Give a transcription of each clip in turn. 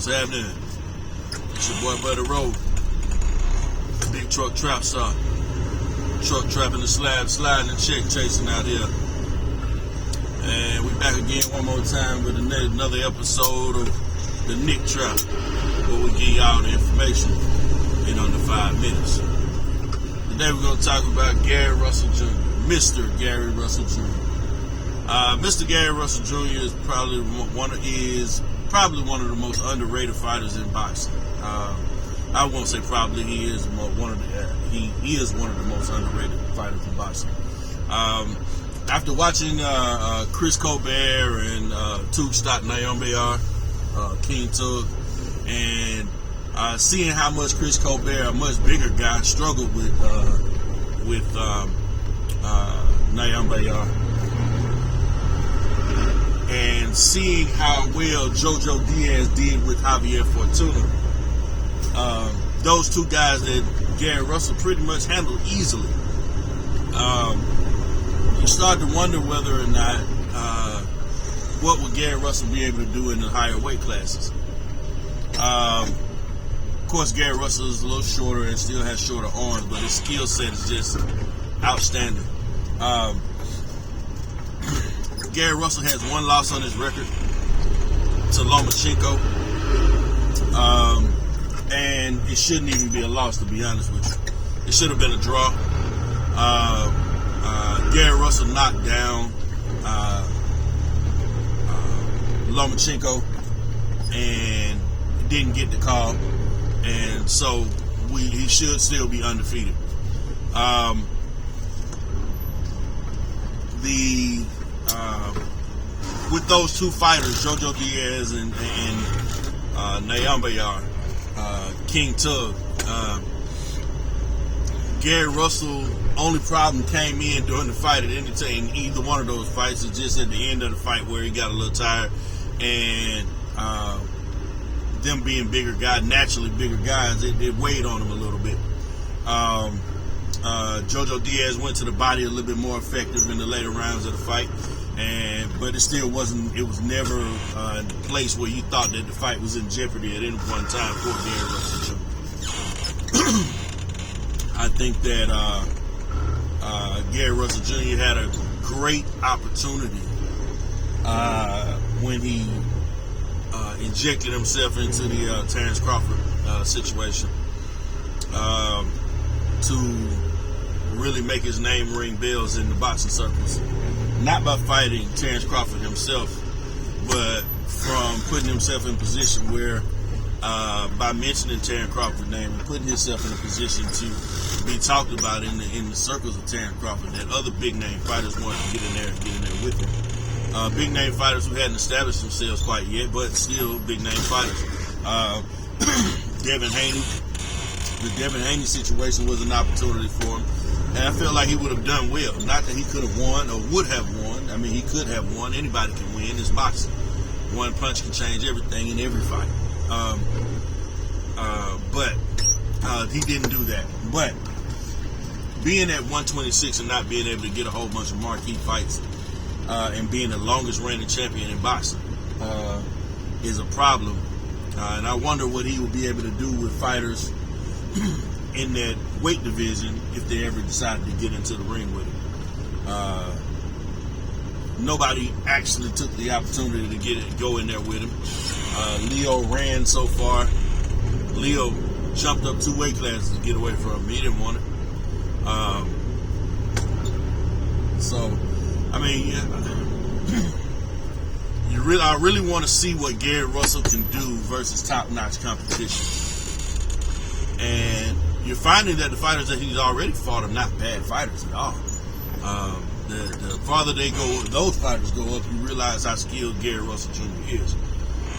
What's happening? It's your boy Buddy Road, big truck trap star. Truck trapping the slab, sliding and check chasing out here. And we back again one more time with another episode of the Nic Trap, where we give y'all the information in under 5 minutes. Today we're going to talk about Gary Russell Jr., Mr. Gary Russell Jr. Mr. Gary Russell Jr. is probably one of the most underrated fighters in boxing. I won't say probably, he is one of the most underrated fighters in boxing. After watching Chris Colbert and Tug Stock Naomi King Tug, and seeing how much Chris Colbert, a much bigger guy, struggled with Naomi, and seeing how well Jojo Diaz did with Javier Fortuna. Those two guys that Gary Russell pretty much handled easily. You start to wonder whether or not what would Gary Russell be able to do in the higher weight classes. Of course, Gary Russell is a little shorter and still has shorter arms, but his skill set is just outstanding. Gary Russell has one loss on his record to Lomachenko. And it shouldn't even be a loss, to be honest with you. It should have been a draw. Gary Russell knocked down Lomachenko and didn't get the call, and so he should still be undefeated. With those two fighters, Jojo Diaz and Naomi King Tug, Gary Russell only problem came in during the fight at any time. Either one of those fights is just at the end of the fight where he got a little tired, and them being naturally bigger guys, it weighed on him a little bit. Jojo Diaz went to the body a little bit more effective in the later rounds of the fight, but it still wasn't. It was never a place where you thought that the fight was in jeopardy at any one time for Gary Russell Jr. I think that Gary Russell Jr. had a great opportunity when he injected himself into the Terrence Crawford situation to really make his name ring bells in the boxing circles. Not by fighting Terrence Crawford himself, but from putting himself in position where, by mentioning Terrence Crawford's name and putting himself in a position to be talked about in the circles of Terrence Crawford, that other big name fighters wanted to get in there with him. Big name fighters who hadn't established themselves quite yet, but still big name fighters. Devin Haney. The Devin Haney situation was an opportunity for him, and I feel like he would have done well. Not that he could have won or would have won. I mean, he could have won. Anybody can win. It's boxing. One punch can change everything in every fight. But he didn't do that. But being at 126 and not being able to get a whole bunch of marquee fights and being the longest reigning champion in boxing is a problem. And I wonder what he will be able to do with fighters in that weight division if they ever decided to get into the ring with him. Nobody actually took the opportunity to go in there with him. Leo ran so far. Leo jumped up 2 weight classes to get away from him. He didn't want it. So, I mean, I really want to see what Gary Russell can do versus top-notch competition. And you're finding that the fighters that he's already fought are not bad fighters at all. The farther those fighters go up, you realize how skilled Gary Russell Jr. is,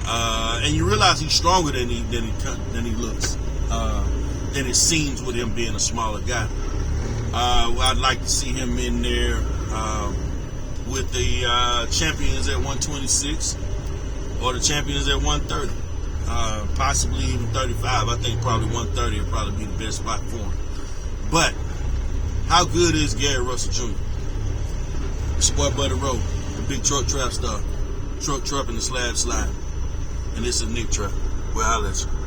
and you realize he's stronger than he looks, than it seems with him being a smaller guy. I'd like to see him in there with the champions at 126 or the champions at 130. Possibly even 35. I think probably 130 will probably be the best spot for him. But how good is Gary Russell Jr.? It's your boy Buddy Road, the big truck trap star. Truck trapping the slab slide. And this is Nic Trap. We'll holler at you.